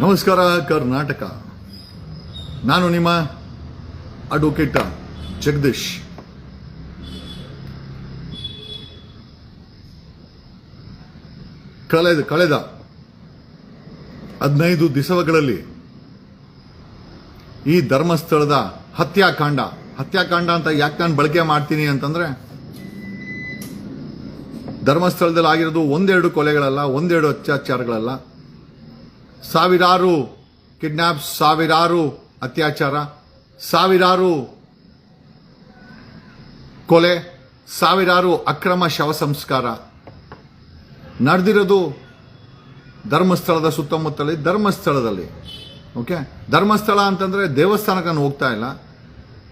ನಮಸ್ಕಾರ ಕರ್ನಾಟಕ. ನಾನು ನಿಮ್ಮ ಅಡ್ವೊಕೇಟ್ ಜಗದೀಶ್. ಕಳೆದ 15 ದಿವಸಗಳಲ್ಲಿ ಈ ಧರ್ಮಸ್ಥಳದ ಹತ್ಯಾಕಾಂಡ ಅಂತ ಯಾಕೆ ನಾನು ಬಳಕೆ ಮಾಡ್ತೀನಿ ಅಂತಂದ್ರೆ, ಧರ್ಮಸ್ಥಳದಲ್ಲಿ ಆಗಿರೋದು ಒಂದೆರಡು ಕೊಲೆಗಳಲ್ಲ, ಒಂದೆರಡು ಅತ್ಯಾಚಾರಗಳಲ್ಲ, ಸಾವಿರಾರು ಕಿಡ್ನಾಪ್, ಸಾವಿರಾರು ಅತ್ಯಾಚಾರ, ಸಾವಿರಾರು ಕೊಲೆ, ಸಾವಿರಾರು ಅಕ್ರಮ ಶವ ಸಂಸ್ಕಾರ ನಡೆದಿರೋದು ಧರ್ಮಸ್ಥಳದ ಸುತ್ತಮುತ್ತಲಿ. ಧರ್ಮಸ್ಥಳದಲ್ಲಿ ಓಕೆ, ಧರ್ಮಸ್ಥಳ ಅಂತಂದ್ರೆ ದೇವಸ್ಥಾನಕ್ಕೆ ನಾನು ಹೋಗ್ತಾ ಇಲ್ಲ,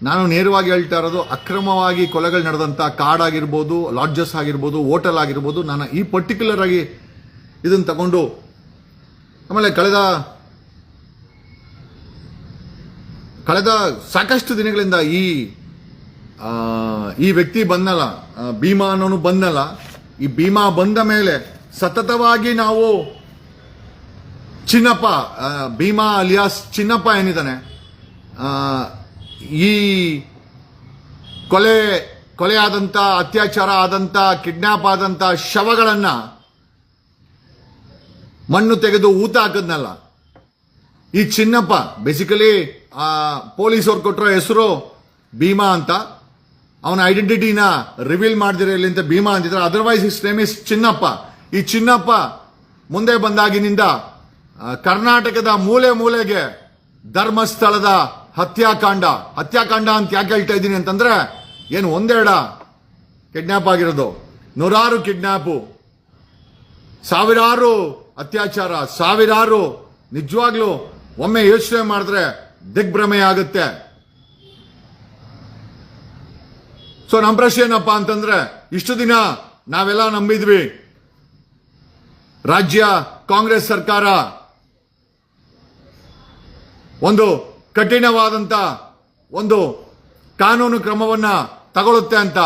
ನಾನು ನೇರವಾಗಿ ಹೇಳ್ತಾ ಇರೋದು ಅಕ್ರಮವಾಗಿ ಕೊಲೆಗಳು ನಡೆದಂತ ಕಾಡಾಗಿರ್ಬೋದು, ಲಾಡ್ಜಸ್ ಆಗಿರ್ಬೋದು, ಹೋಟೆಲ್ ಆಗಿರ್ಬೋದು. ನಾನು ಈ ಪರ್ಟಿಕ್ಯುಲರ್ ಆಗಿ ಇದನ್ನು ತಗೊಂಡು, ಆಮೇಲೆ ಕಳೆದ ಸಾಕಷ್ಟು ದಿನಗಳಿಂದ ಈ ವ್ಯಕ್ತಿ ಬಂದಲ್ಲ, ಭೀಮಾ ಅನ್ನೋನು ಬಂದಲ್ಲ. ಈ ಭೀಮಾ ಬಂದ ಮೇಲೆ ಸತತವಾಗಿ ನಾವು ಚಿನ್ನಪ್ಪ, ಭೀಮಾ ಅಲಿಯಾಸ್ ಚಿನ್ನಪ್ಪ ಏನಿದ್ದಾನೆ, ಈ ಕೊಲೆ ಆದಂತ, ಅತ್ಯಾಚಾರ ಆದಂತ, ಕಿಡ್ನಾಪ್ ಆದಂತ ಶವಗಳನ್ನ ಮಣ್ಣು ತೆಗೆದು ಊತ ಹಾಕದ್ನಲ್ಲ, ಈ ಚಿನ್ನಪ್ಪ ಬೇಸಿಕಲಿ ಪೊಲೀಸವ್ರು ಕೊಟ್ಟರೋ ಹೆಸರು ಭೀಮಾ ಅಂತ. ಅವನ ಐಡೆಂಟಿಟಿನ ರಿವೀಲ್ ಮಾಡಿದಿರಲಿ ಅಂತ ಭೀಮಾ ಅಂತಿದ್ರೆ, otherwise his name is Chinnappa. ಈ ಚಿನ್ನಪ್ಪ ಮುಂದೆ ಬಂದಾಗಿನಿಂದ ಕರ್ನಾಟಕದ ಮೂಲೆ ಮೂಲೆಗೆ ಧರ್ಮಸ್ಥಳದ ಹತ್ಯಾಕಾಂಡ ಅಂತ ಯಾಕೆ ಹೇಳ್ತಾ ಇದ್ದೀನಿ ಅಂತಂದ್ರೆ, ಏನು ಒಂದೆರಡ ಕಿಡ್ನಾಪ್ ಆಗಿರೋದು, ನೂರಾರು ಕಿಡ್ನಾಪು, ಸಾವಿರಾರು ಅತ್ಯಾಚಾರ, ಸಾವಿರಾರು. ನಿಜವಾಗ್ಲೂ ಒಮ್ಮೆ ಯೋಚನೆ ಮಾಡಿದ್ರೆ ದಿಗ್ಭ್ರಮೆ ಆಗುತ್ತೆ. ಸೊ ನಮ್ಮ ಪ್ರಶ್ನೆ ಏನಪ್ಪಾ ಅಂತಂದ್ರೆ, ಇಷ್ಟು ದಿನ ನಾವೆಲ್ಲ ನಂಬಿದ್ವಿ ರಾಜ್ಯ ಕಾಂಗ್ರೆಸ್ ಸರ್ಕಾರ ಒಂದು ಕಠಿಣವಾದಂತ ಒಂದು ಕಾನೂನು ಕ್ರಮವನ್ನ ತಗೊಳುತ್ತೆ ಅಂತ.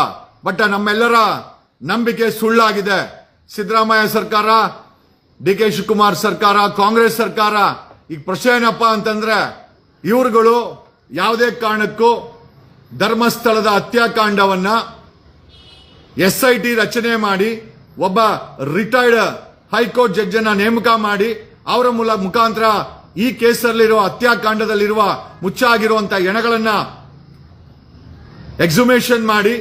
ಬಟ್ ನಮ್ಮೆಲ್ಲರ ನಂಬಿಕೆ ಸುಳ್ಳಾಗಿದೆ. ಸಿದ್ದರಾಮಯ್ಯ ಸರ್ಕಾರ, ಡಿ ಕೆ ಶಿವಕುಮಾರ್ ಸರ್ಕಾರ, ಕಾಂಗ್ರೆಸ್ ಸರ್ಕಾರ, ಈಗ ಪ್ರಶ್ನೆ ಏನಪ್ಪಾ ಅಂತಂದ್ರೆ, ಇವರುಗಳು ಯಾವುದೇ ಕಾರಣಕ್ಕೂ ಧರ್ಮಸ್ಥಳದ ಹತ್ಯಾಕಾಂಡವನ್ನ SIT ರಚನೆ ಮಾಡಿ, ಒಬ್ಬ ರಿಟೈರ್ಡ್ ಹೈಕೋರ್ಟ್ ಜಡ್ಜ್ ಅನ್ನ ನೇಮಕ ಮಾಡಿ, ಅವರ ಮುಖಾಂತರ ಈ ಕೇಸಲ್ಲಿರುವ ಹತ್ಯಾಕಾಂಡದಲ್ಲಿರುವ ಮುಚ್ಚಾಗಿರುವಂತಹ ಹೆಣಗಳನ್ನ ಎಕ್ಸುಮೇಷನ್ ಮಾಡಿ,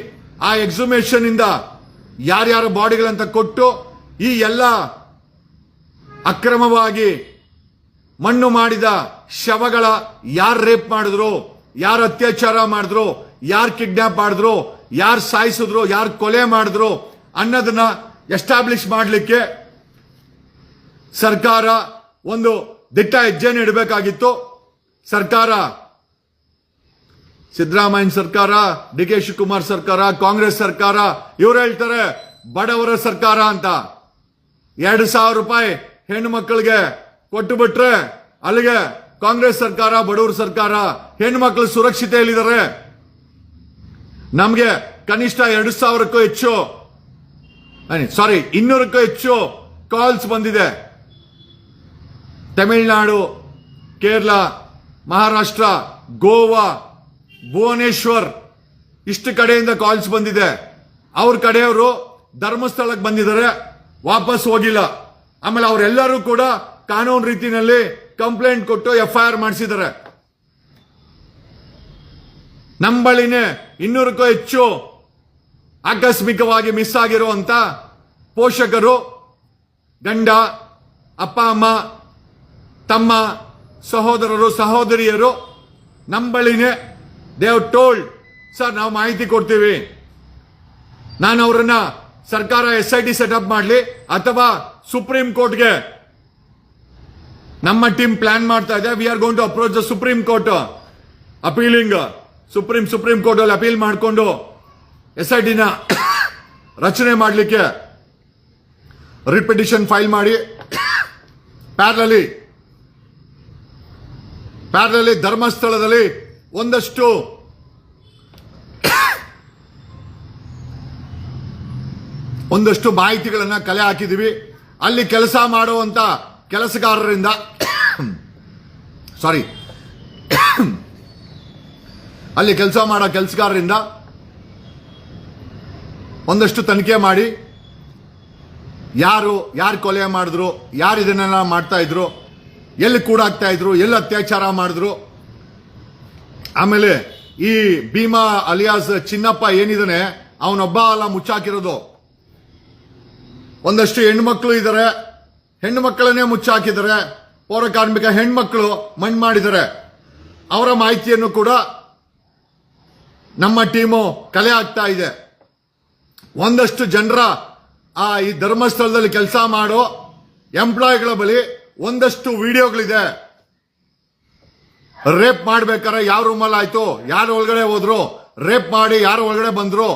ಆ ಎಕ್ಸುಮೇಷನ್ ಇಂದ ಯಾರ್ಯಾರ ಬಾಡಿಗಳಂತ ಕೊಟ್ಟು, ಈ ಎಲ್ಲ ಅಕ್ರಮವಾಗಿ ಮಣ್ಣು ಮಾಡಿದ ಶವಗಳ ಯಾರು ರೇಪ್ ಮಾಡಿದ್ರು, ಯಾರು ಅತ್ಯಾಚಾರ ಮಾಡಿದ್ರು, ಯಾರು ಕಿಡ್ನಾಪ್ ಮಾಡಿದ್ರು, ಯಾರು ಸಾಯಿಸಿದ್ರು, ಯಾರು ಕೊಲೆ ಮಾಡಿದ್ರು ಅನ್ನೋದನ್ನ ಎಸ್ಟಾಬ್ಲಿಷ್ ಮಾಡಲಿಕ್ಕೆ ಸರ್ಕಾರ ಒಂದು ದಿಟ್ಟ ಹೆಜ್ಜೆಯನ್ನು ಇಡಬೇಕಾಗಿತ್ತು. ಸರ್ಕಾರ, ಸಿದ್ದರಾಮಯ್ಯ ಸರ್ಕಾರ, ಡಿ ಕೆ ಶಿವಕುಮಾರ್ ಸರ್ಕಾರ, ಕಾಂಗ್ರೆಸ್ ಸರ್ಕಾರ, ಇವರು ಹೇಳ್ತಾರೆ ಬಡವರ ಸರ್ಕಾರ ಅಂತ. 2,000 ರೂಪಾಯಿ ಹೆಣ್ಣು ಮಕ್ಕಳಿಗೆ ಕೊಟ್ಟು ಬಿಟ್ರೆ ಅಲ್ಲಿಗೆ ಕಾಂಗ್ರೆಸ್ ಸರ್ಕಾರ ಬಡವರ ಸರ್ಕಾರ. ಹೆಣ್ಣು ಮಕ್ಕಳು ಸುರಕ್ಷತೆಯಲ್ಲಿದ್ದಾರೆ. ನಮಗೆ ಕನಿಷ್ಠ 2,000ಕ್ಕೂ ಹೆಚ್ಚು, 200ಕ್ಕೂ ಹೆಚ್ಚು ಕಾಲ್ಸ್ ಬಂದಿದೆ. ತಮಿಳುನಾಡು, ಕೇರಳ, ಮಹಾರಾಷ್ಟ್ರ, ಗೋವಾ, ಭುವನೇಶ್ವರ್, ಇಷ್ಟು ಕಡೆಯಿಂದ ಕಾಲ್ಸ್ ಬಂದಿದೆ. ಅವ್ರ ಕಡೆಯವರು ಧರ್ಮಸ್ಥಳಕ್ಕೆ ಬಂದಿದ್ದಾರೆ, ವಾಪಸ್ ಹೋಗಿಲ್ಲ. ಆಮೇಲೆ ಅವರೆಲ್ಲರೂ ಕೂಡ ಕಾನೂನು ರೀತಿಯಲ್ಲಿ ಕಂಪ್ಲೇಂಟ್ ಕೊಟ್ಟು FIR ಮಾಡಿಸಿದ್ದಾರೆ. ನಮ್ಮ ಬಳಿನೇ 200ಕ್ಕೂ ಹೆಚ್ಚು ಆಕಸ್ಮಿಕವಾಗಿ ಮಿಸ್ ಆಗಿರುವಂತ ಪೋಷಕರು, ಗಂಡ, ಅಪ್ಪ ಅಮ್ಮ, ತಮ್ಮ, ಸಹೋದರರು, ಸಹೋದರಿಯರು ನಮ್ಮ ಬಳಿನೇ ದೇ ಹ್ಯಾವ್ ಟೋಲ್ಡ್, ಸರ್ ನಾವು ಮಾಹಿತಿ ಕೊಡ್ತೀವಿ, ನಾನು ಅವರನ್ನ ಸರ್ಕಾರ SIT ಸೆಟಪ್ ಮಾಡಲಿ ಅಥವಾ ಸುಪ್ರೀಂ ಕೋರ್ಟ್ಗೆ ನಮ್ಮ ಟೀಮ್ ಪ್ಲಾನ್ ಮಾಡ್ತಾ ಇದೆ. We are going to approach the supreme court, appealing supreme court ಅಲ್ಲಿ ಅಪೀಲ್ ಮಾಡಿಕೊಂಡು SIT ನ ರಚನೆ ಮಾಡಲಿಕ್ಕೆ ರಿಟ್ ಪಿಟಿಷನ್ ಫೈಲ್ ಮಾಡಿ, ಪ್ಯಾರಲಲಿ ಧರ್ಮಸ್ಥಳದಲ್ಲಿ ಒಂದಷ್ಟು ಮಾಹಿತಿಗಳನ್ನ ಕಲೆ ಹಾಕಿದೀವಿ. ಅಲ್ಲಿ ಕೆಲಸ ಮಾಡುವಂತ ಕೆಲಸಗಾರರಿಂದ ಸಾರಿ ಅಲ್ಲಿ ಕೆಲಸ ಮಾಡೋ ಕೆಲಸಗಾರರಿಂದ ಒಂದಷ್ಟು ತನಿಖೆ ಮಾಡಿ ಯಾರು ಕೊಲೆ ಮಾಡಿದ್ರು, ಯಾರು ಇದನ್ನೆಲ್ಲ ಮಾಡ್ತಾ ಇದ್ರು, ಎಲ್ಲಿ ಕೂಡಾಕ್ತಾ ಇದ್ರು, ಎಲ್ಲಿ ಅತ್ಯಾಚಾರ ಮಾಡಿದ್ರು. ಆಮೇಲೆ ಈ ಭೀಮಾ ಅಲಿಯಾಸ್ ಚಿನ್ನಪ್ಪ ಏನಿದಾನೆ ಅವನೊಬ್ಬ ಅಲ್ಲ ಮುಚ್ಚಾಕಿರೋದು. ಒಂದಷ್ಟು ಹೆಣ್ಮಕ್ಳು ಇದ್ದಾರೆ, ಹೆಣ್ಣು ಮಕ್ಕಳನ್ನೇ ಮುಚ್ಚಾಕಿದ್ದಾರೆ. ಪೌರ ಕಾರ್ಮಿಕ ಹೆಣ್ಮಕ್ಳು ಮಣ್ಣು ಮಾಡಿದ್ದಾರೆ. ಅವರ ಮಾಹಿತಿಯನ್ನು ಕೂಡ ನಮ್ಮ ಟೀಮು ಕಲೆ ಆಗ್ತಾ ಇದೆ. ಒಂದಷ್ಟು ಜನರ ಈ ಧರ್ಮಸ್ಥಳದಲ್ಲಿ ಕೆಲಸ ಮಾಡೋ ಎಂಪ್ಲಾಯಿಗಳ ಬಳಿ ಒಂದಷ್ಟು ವಿಡಿಯೋಗಳಿದೆ. ರೇಪ್ ಮಾಡ್ಬೇಕಾದ್ರೆ ಯಾವ ರೂಮಲ್ಲಿ ಆಯ್ತು, ಯಾರು ಒಳಗಡೆ ಹೋದ್ರು, ರೇಪ್ ಮಾಡಿ ಯಾರು ಒಳಗಡೆ ಬಂದ್ರು,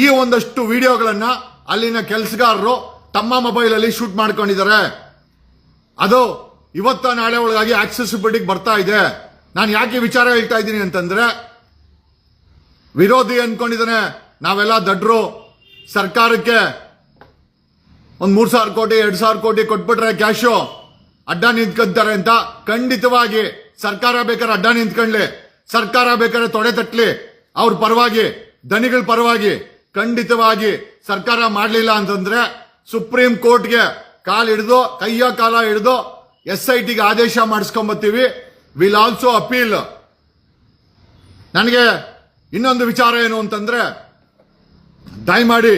ಈ ಒಂದಷ್ಟು ವಿಡಿಯೋಗಳನ್ನ ಅಲ್ಲಿನ ಕೆಲಸಗಾರರು ತಮ್ಮ ಮೊಬೈಲ್ ಅಲ್ಲಿ ಶೂಟ್ ಮಾಡ್ಕೊಂಡಿದ್ದಾರೆ. ಅದು ಇವತ್ತ ನಾಳೆ ಒಳಗಾಗಿ ಆಕ್ಸೆಸಿಬಿಲಿಟಿಗೆ ಬರ್ತಾ ಇದೆ. ನಾನು ಯಾಕೆ ವಿಚಾರ ಹೇಳ್ತಾ ಇದ್ದೀನಿ ಅಂತಂದ್ರೆ, ವಿರೋಧಿ ಅನ್ಕೊಂಡಿದ್ದಾನೆ ನಾವೆಲ್ಲ ದಡ್ರು, ಸರ್ಕಾರಕ್ಕೆ ಒಂದ್ 3,000 ಕೋಟಿ 2,000 ಕೋಟಿ ಕೊಟ್ಬಿಟ್ರೆ ಕ್ಯಾಶು ಅಡ್ಡ ನಿಂತ್ಕೊಂತಾರೆ ಅಂತ. ಖಂಡಿತವಾಗಿ ಸರ್ಕಾರ ಬೇಕಾದ್ರೆ ಅಡ್ಡ ನಿಂತ್ಕೊಂಡ್ಲಿ, ಸರ್ಕಾರ ಬೇಕಾದ್ರೆ ತೊಡೆ ತಟ್ಲಿ, ಅವ್ರ ಪರವಾಗಿ, ದನಿಗಳ ಪರವಾಗಿ. ಖಂಡಿತವಾಗಿ ಸರ್ಕಾರ ಮಾಡಲಿಲ್ಲ ಅಂತಂದ್ರೆ ಸುಪ್ರೀಂ ಕೋರ್ಟ್ಗೆ ಕೈಯ ಕಾಲ ಹಿಡಿದು SITಗೆ ಆದೇಶ ಮಾಡಿಸ್ಕೊಂಬತ್ತೀವಿ. Will also appeal. ನನಗೆ ಇನ್ನೊಂದು ವಿಚಾರ ಏನು ಅಂತಂದ್ರೆ, ದಯಮಾಡಿ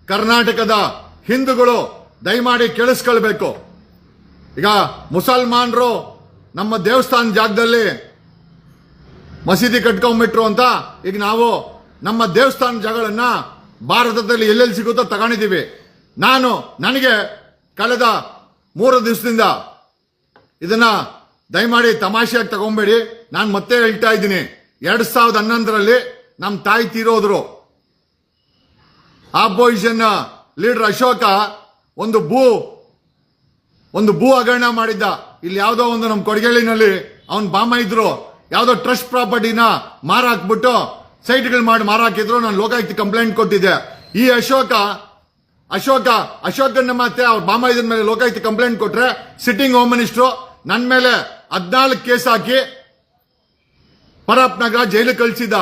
ಕರ್ನಾಟಕದ ಹಿಂದೂಗಳು ದಯಮಾಡಿ ಕೇಳಿಸ್ಕೊಳ್ಬೇಕು. ಈಗ ಮುಸಲ್ಮಾನರು ನಮ್ಮ ದೇವಸ್ಥಾನ ಜಾಗದಲ್ಲಿ ಮಸೀದಿ ಕಟ್ಕೊಂಡ್ಬಿಟ್ರು ಅಂತ ಈಗ ನಾವು ನಮ್ಮ ದೇವಸ್ಥಾನ ಜಾಗಗಳನ್ನ ಭಾರತದಲ್ಲಿ ಎಲ್ಲೆಲ್ಲಿ ಸಿಗುತ್ತೋ ತಗೊಂಡಿದ್ದೀವಿ. ನನಗೆ ಕಳೆದ 3 ದಿವಸದಿಂದ ಇದನ್ನ ದಯಮಾಡಿ ತಮಾಷೆಯಾಗಿ ತಗೊಂಬೇಡಿ. ನಾನು ಮತ್ತೆ ಹೇಳ್ತಾ ಇದ್ದೀನಿ, 2011ರಲ್ಲಿ ನಮ್ಮ ತಾಯಿ ತೀರೋದ್ರು. ಆಪೋಸಿಷನ್ ಲೀಡರ್ ಅಶೋಕ ಒಂದು ಭೂ ಹಗರಣ ಮಾಡಿದ್ದ. ಇಲ್ಲಿ ಯಾವುದೋ ಒಂದು ನಮ್ಮ ಕೊಡಗೇಳಿನಲ್ಲಿ ಅವನ್ ಬಾಮ ಇದ್ರು, ಯಾವುದೋ ಟ್ರಸ್ಟ್ ಪ್ರಾಪರ್ಟಿನ ಮಾರಾಕ್ಬಿಟ್ಟು ಸೈಟ್ಗಳು ಮಾಡಿ ಮಾರಾಕಿದ್ರು. ನಾನು ಲೋಕಾಯುಕ್ತ ಕಂಪ್ಲೇಂಟ್ ಕೊಟ್ಟಿದ್ದೆ. ಈ ಅಶೋಕನ ಮತ್ತೆ ಅವ್ರ ಬಾಮ ಇದ್ರ ಮೇಲೆ ಲೋಕಾಯುಕ್ತ ಕಂಪ್ಲೇಂಟ್ ಕೊಟ್ರೆ ಸಿಟ್ಟಿಂಗ್ ಹೋಮ್ ಮಿನಿಸ್ಟರ್ ನನ್ನ ಮೇಲೆ 14 ಕೇಸ್ ಹಾಕಿ ಪರಪ್ ನಗರ ಜೈಲಿಗೆ ಕಳಿಸಿದ್ದ.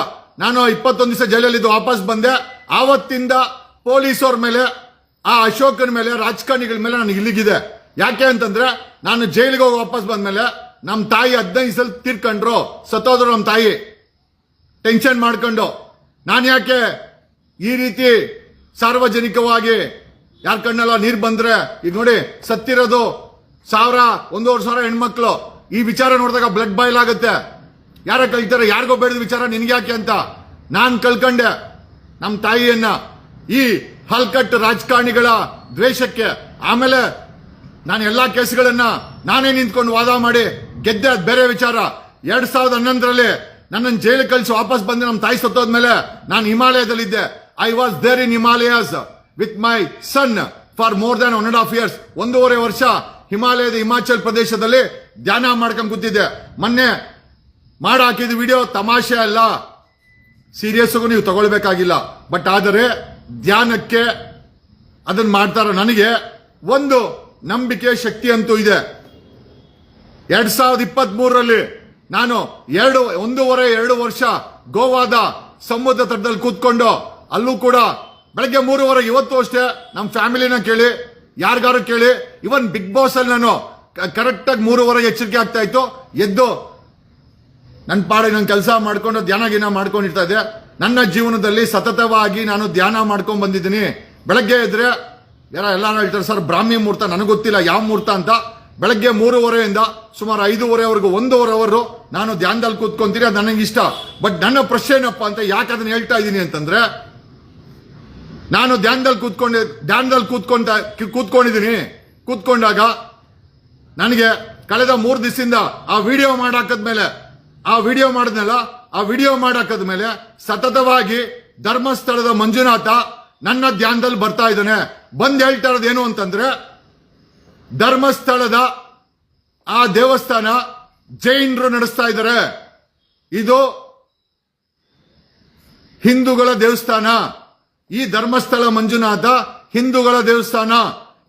ನಾನು 21 ದಿವಸ ಜೈಲಲ್ಲಿದ್ದು ವಾಪಸ್ ಬಂದೆ. ಆವತ್ತಿಂದ ಪೊಲೀಸವ್ರ ಮೇಲೆ, ಆ ಅಶೋಕನ ಮೇಲೆ, ರಾಜಕಾರಣಿಗಳ ಮೇಲೆ ನನಗೆ ಇಲ್ಲಿಗಿದೆ. ಯಾಕೆ ಅಂತಂದ್ರೆ, ನಾನು ಜೈಲಿಗೆ ಹೋಗಿ ವಾಪಸ್ ಬಂದ್ಮೇಲೆ ನಮ್ಮ ತಾಯಿ 15 ಸಲ ತೀರ್ಕೊಂಡ್ರು, ಸತ್ತೋದ್ರು ನಮ್ಮ ತಾಯಿ ಟೆನ್ಷನ್ ಮಾಡ್ಕೊಂಡು. ನಾನು ಯಾಕೆ ಈ ರೀತಿ ಸಾರ್ವಜನಿಕವಾಗಿ ಯಾರ ಕಣ್ಣೆಲ್ಲ ನೀರು ಬಂದ್ರೆ, ಈಗ ನೋಡಿ ಸತ್ತಿರೋದು 1,000-1,500 ಹೆಣ್ಮಕ್ಳು. ಈ ವಿಚಾರ ನೋಡಿದಾಗ ಬ್ಲಡ್ ಬಾಯ್ಲ್ ಆಗುತ್ತೆ. ಯಾರ ಕಳ್ತಾರೆ, ಯಾರಿಗೋ ಬೇಡದ ವಿಚಾರ ನಿನ್ಗ್ಯಾಕೆ ಅಂತ ನಾನ್ ಕಳ್ಕೊಂಡೆ ನಮ್ಮ ತಾಯಿಯನ್ನ ಈ ಹಲ್ಕಟ್ ರಾಜಕಾರಣಿಗಳ ದ್ವೇಷಕ್ಕೆ. ಆಮೇಲೆ ನಾನು ಎಲ್ಲಾ ಕೇಸ್ಗಳನ್ನ ನಾನೇ ನಿಂತ್ಕೊಂಡು ವಾದ ಮಾಡಿ ಗೆದ್ದೆ, ಅದು ಬೇರೆ ವಿಚಾರ. 2011ರಲ್ಲಿ ನನ್ನನ್ನು ಜೈಲಿಗೆ ಕಳಿಸಿ ವಾಪಸ್ ಬಂದೆ. ನಮ್ಮ ತಾಯಿ ಸತ್ತೋದ್ಮೇಲೆ ನಾನು ಹಿಮಾಲಯದಲ್ಲಿದ್ದೆ. I was there in Himalayas with my son for more than 1.5 years. 1.5 ವರ್ಷ ಹಿಮಾಚಲ್ ಪ್ರದೇಶದಲ್ಲಿ ಧ್ಯಾನ ಮಾಡ್ಕೊಂಡು ಕೂತಿದ್ದೆ. ಮೊನ್ನೆ ಹಾಕಿದ ವಿಡಿಯೋ ತಮಾಷೆ ಅಲ್ಲ, ಸೀರಿಯಸ್ ನೀವು ತಗೊಳ್ಬೇಕಾಗಿಲ್ಲ. ಬಟ್ ಆದರೆ ಧ್ಯಾನಕ್ಕೆ ಅದನ್ನ ಮಾಡ್ತಾರ. ನನಗೆ ಒಂದು ನಂಬಿಕೆ ಶಕ್ತಿ ಅಂತೂ ಇದೆ. 2023ರಲ್ಲಿ ನಾನು 1.5-2 ವರ್ಷ ಗೋವಾದ ಸಮುದ್ರ ತಟದಲ್ಲಿ ಕೂತ್ಕೊಂಡು, ಅಲ್ಲೂ ಕೂಡ ಬೆಳಗ್ಗೆ 3:30, ಇವತ್ತು ಅಷ್ಟೇ ನಮ್ಮ ಫ್ಯಾಮಿಲಿನ ಕೇಳಿ, ಯಾರಿಗಾರು ಕೇಳಿ, ಇವನ್ ಬಿಗ್ ಬಾಸ್ ಅಲ್ಲಿ ನಾನು ಕರೆಕ್ಟಾಗಿ 3:30 ಎಚ್ಚರಿಕೆ ಆಗ್ತಾ ಇತ್ತು. ಎದ್ದು ನನ್ನ ಪಾಡಿಗೆ ನನ್ನ ಕೆಲಸ ಮಾಡ್ಕೊಂಡು ಧ್ಯಾನ ಮಾಡ್ಕೊಂಡಿರ್ತಾ ಇದ್ದೆ. ನನ್ನ ಜೀವನದಲ್ಲಿ ಸತತವಾಗಿ ನಾನು ಧ್ಯಾನ ಮಾಡ್ಕೊಂಡ್ ಬಂದಿದ್ದೀನಿ. ಬೆಳಗ್ಗೆ ಇದ್ರೆ ಎಲ್ಲಾರು ಹೇಳ್ತಾರೆ ಸರ್ ಬ್ರಾಹ್ಮಿ ಮುಹೂರ್ತ, ನನಗೆ ಗೊತ್ತಿಲ್ಲ ಯಾವ ಮುಹೂರ್ತ ಅಂತ. ಬೆಳಗ್ಗೆ 3:30ಯಿಂದ ಸುಮಾರು 5:30ವರೆಗೂ 1.5 hour ನಾನು ಧ್ಯಾನದಲ್ಲಿ ಕೂತ್ಕೊಂತೀನಿ. ಅದು ನನಗೆ ಇಷ್ಟ. ಬಟ್ ನನ್ನ ಪ್ರಶ್ನೆ ಏನಪ್ಪಾ ಅಂತ ಯಾಕೆ ಅದನ್ನ ಹೇಳ್ತಾ ಇದ್ದೀನಿ ಅಂತಂದ್ರೆ, ನಾನು ಧ್ಯಾನದಲ್ಲಿ ಕೂತ್ಕೊಂಡಿದ್ದೀನಿ. ನನಗೆ ಕಳೆದ 3 ದಿವಸದಿಂದ ಆ ವಿಡಿಯೋ ಮಾಡಾಕದ್ಮೇಲೆ ಸತತವಾಗಿ ಧರ್ಮಸ್ಥಳದ ಮಂಜುನಾಥ ನನ್ನ ಧ್ಯಾನದಲ್ಲಿ ಬರ್ತಾ ಇದ್ದಾನೆ. ಬಂದ್ ಹೇಳ್ತಾ ಇರೋದೇನು ಅಂತಂದ್ರೆ, ಧರ್ಮಸ್ಥಳದ ಆ ದೇವಸ್ಥಾನ ಜೈನರು ನಡೆಸ್ತಾ ಇದ್ದಾರೆ. ಇದು ಹಿಂದೂಗಳ ದೇವಸ್ಥಾನ. ಈ ಧರ್ಮಸ್ಥಳ ಮಂಜುನಾಥ ಹಿಂದೂಗಳ ದೇವಸ್ಥಾನ.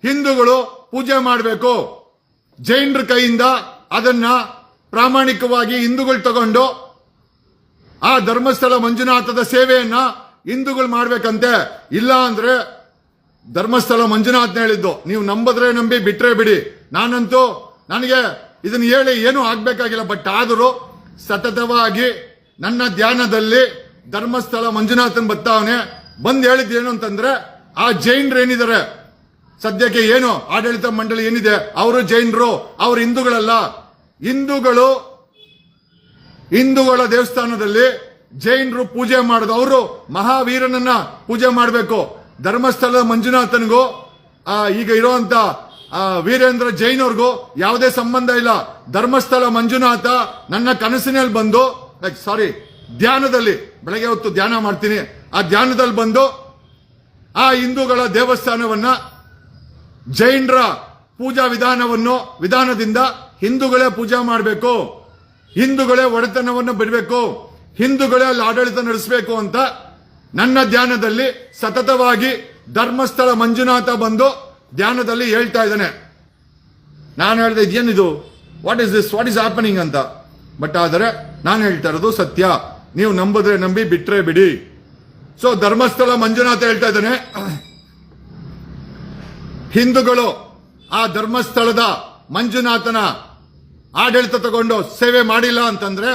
ಹಿಂದೂಗಳು ಪೂಜೆ ಮಾಡಬೇಕು. ಜೈನರ ಕೈಯಿಂದ ಅದನ್ನ ಪ್ರಾಮಾಣಿಕವಾಗಿ ಹಿಂದೂಗಳು ತಗೊಂಡು ಆ ಧರ್ಮಸ್ಥಳ ಮಂಜುನಾಥದ ಸೇವೆಯನ್ನ ಹಿಂದೂಗಳು ಮಾಡ್ಬೇಕಂತೆ. ಇಲ್ಲ ಅಂದ್ರೆ ಧರ್ಮಸ್ಥಳ ಮಂಜುನಾಥ್ನ ಹೇಳಿದ್ದು, ನೀವು ನಂಬದ್ರೆ ನಂಬಿ ಬಿಟ್ರೆ ಬಿಡಿ. ನಾನಂತೂ ನನಗೆ ಇದನ್ನ ಹೇಳಿ ಏನೂ ಆಗ್ಬೇಕಾಗಿಲ್ಲ. ಬಟ್ ಆದರೂ ಸತತವಾಗಿ ನನ್ನ ಧ್ಯಾನದಲ್ಲಿ ಧರ್ಮಸ್ಥಳ ಮಂಜುನಾಥನ್ ಬರ್ತಾವನೆ. ಬಂದ್ ಹೇಳಿದ್ದೇನು ಅಂತಂದ್ರೆ, ಆ ಜೈನರು ಏನಿದ್ದಾರೆ ಸದ್ಯಕ್ಕೆ ಏನು ಆಡಳಿತ ಮಂಡಳಿ ಏನಿದೆ ಅವರು ಜೈನರು, ಅವರು ಹಿಂದೂಗಳಲ್ಲ. ಹಿಂದೂಗಳ ದೇವಸ್ಥಾನದಲ್ಲಿ ಜೈನರು ಪೂಜೆ ಮಾಡೋದು, ಅವರು ಮಹಾವೀರನನ್ನ ಪೂಜೆ ಮಾಡಬೇಕು. ಧರ್ಮಸ್ಥಳದ ಮಂಜುನಾಥನ್ಗೂ ಈಗ ಇರುವಂತ ವೀರೇಂದ್ರ ಜೈನವ್ರಿಗೂ ಯಾವುದೇ ಸಂಬಂಧ ಇಲ್ಲ. ಧರ್ಮಸ್ಥಳ ಮಂಜುನಾಥ ನನ್ನ ಕನಸಿನಲ್ಲಿ ಬಂದು, ಧ್ಯಾನದಲ್ಲಿ ಬೆಳಗ್ಗೆ ಹೊತ್ತು ಧ್ಯಾನ ಮಾಡ್ತೀನಿ, ಆ ಧ್ಯಾನದಲ್ಲಿ ಬಂದು ಆ ಹಿಂದೂಗಳ ದೇವಸ್ಥಾನವನ್ನ ಜೈನರ ಪೂಜಾ ವಿಧಾನದಿಂದ ಹಿಂದೂಗಳೇ ಪೂಜೆ ಮಾಡಬೇಕು, ಹಿಂದೂಗಳೇ ಒಡೆತನವನ್ನು ಬಿಡಬೇಕು, ಹಿಂದೂಗಳೇ ಅಲ್ಲಿ ಆಡಳಿತ ನಡೆಸಬೇಕು ಅಂತ ನನ್ನ ಧ್ಯಾನದಲ್ಲಿ ಸತತವಾಗಿ ಧರ್ಮಸ್ಥಳ ಮಂಜುನಾಥ ಬಂದು ಧ್ಯಾನದಲ್ಲಿ ಹೇಳ್ತಾ ಇದ್ದಾನೆ. ನಾನು ಹೇಳಿದೆ ಇದೇನಿದು, what is this, what is happening ಅಂತ. ಬಟ್ ಆದರೆ ನಾನು ಹೇಳ್ತಾ ಇರೋದು ಸತ್ಯ. ನೀವು ನಂಬಿದ್ರೆ ನಂಬಿ, ಬಿಟ್ರೆ ಬಿಡಿ. ಸೊ ಧರ್ಮಸ್ಥಳ ಮಂಜುನಾಥ ಹೇಳ್ತಾ ಇದ್ದಾನೆ, ಹಿಂದೂಗಳು ಆ ಧರ್ಮಸ್ಥಳದ ಮಂಜುನಾಥನ ಆಡಳಿತ ತಗೊಂಡು ಸೇವೆ ಮಾಡಿಲ್ಲ ಅಂತಂದ್ರೆ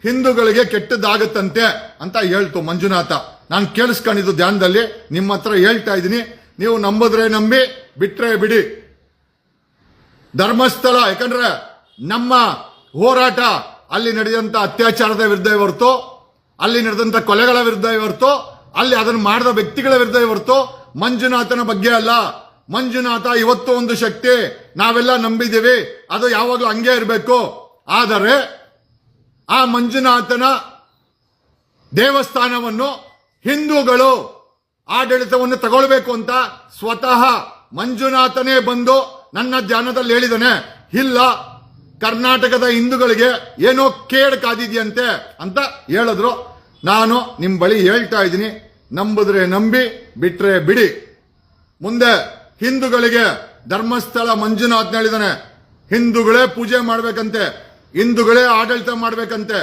ಹಿಂದೂಗಳಿಗೆ ಕೆಟ್ಟದ್ದಾಗತ್ತಂತೆ ಅಂತ ಹೇಳ್ತು ಮಂಜುನಾಥ. ನಾನು ಕೇಳಿಸ್ಕೊಂಡಿದ್ದು ಧ್ಯಾನದಲ್ಲಿ, ನಿಮ್ಮ ಹತ್ರ ಹೇಳ್ತಾ ಇದ್ದೀನಿ. ನೀವು ನಂಬಿದ್ರೆ ನಂಬಿ, ಬಿಟ್ರೆ ಬಿಡಿ. ಧರ್ಮಸ್ಥಳ, ಯಾಕಂದ್ರೆ ನಮ್ಮ ಹೋರಾಟ ಅಲ್ಲಿ ನಡೆದಂತ ಅತ್ಯಾಚಾರದ ವಿರುದ್ಧ ಹೊರತು, ಅಲ್ಲಿ ನಡೆದಂತ ಕೊಲೆಗಳ ವಿರುದ್ಧ ಹೊರತು, ಅಲ್ಲಿ ಅದನ್ನು ಮಾಡಿದ ವ್ಯಕ್ತಿಗಳ ವಿರುದ್ಧ ಹೊರತು ಮಂಜುನಾಥನ ಬಗ್ಗೆ ಅಲ್ಲ. ಮಂಜುನಾಥ ಇವತ್ತು ಒಂದು ಶಕ್ತಿ, ನಾವೆಲ್ಲ ನಂಬಿದ್ದೀವಿ, ಅದು ಯಾವಾಗಲೂ ಹಂಗೆ ಇರಬೇಕು. ಆದರೆ ಆ ಮಂಜುನಾಥನ ದೇವಸ್ಥಾನವನ್ನು ಹಿಂದೂಗಳು ಆಡಳಿತವನ್ನು ತಗೊಳ್ಬೇಕು ಅಂತ ಸ್ವತಃ ಮಂಜುನಾಥನೇ ಬಂದು ನನ್ನ ಧ್ಯಾನದಲ್ಲಿ ಹೇಳಿದಾನೆ. ಇಲ್ಲ, ಕರ್ನಾಟಕದ ಹಿಂದೂಗಳಿಗೆ ಏನೋ ಕೇಡ್ ಕಾದಿದೆಯಂತೆ ಅಂತ ಹೇಳಿದ್ರು. ನಾನು ನಿಮ್ ಬಳಿ ಹೇಳ್ತಾ ಇದ್ದೀನಿ, ನಂಬಿದ್ರೆ ನಂಬಿ, ಬಿಟ್ರೆ ಬಿಡಿ. ಮುಂದೆ ಹಿಂದೂಗಳಿಗೆ ಧರ್ಮಸ್ಥಳ ಮಂಜುನಾಥ್ ಹೇಳಿದಾನೆ, ಹಿಂದೂಗಳೇ ಪೂಜೆ ಮಾಡ್ಬೇಕಂತೆ, ಹಿಂದೂಗಳೇ ಆಡಳಿತ ಮಾಡ್ಬೇಕಂತೆ.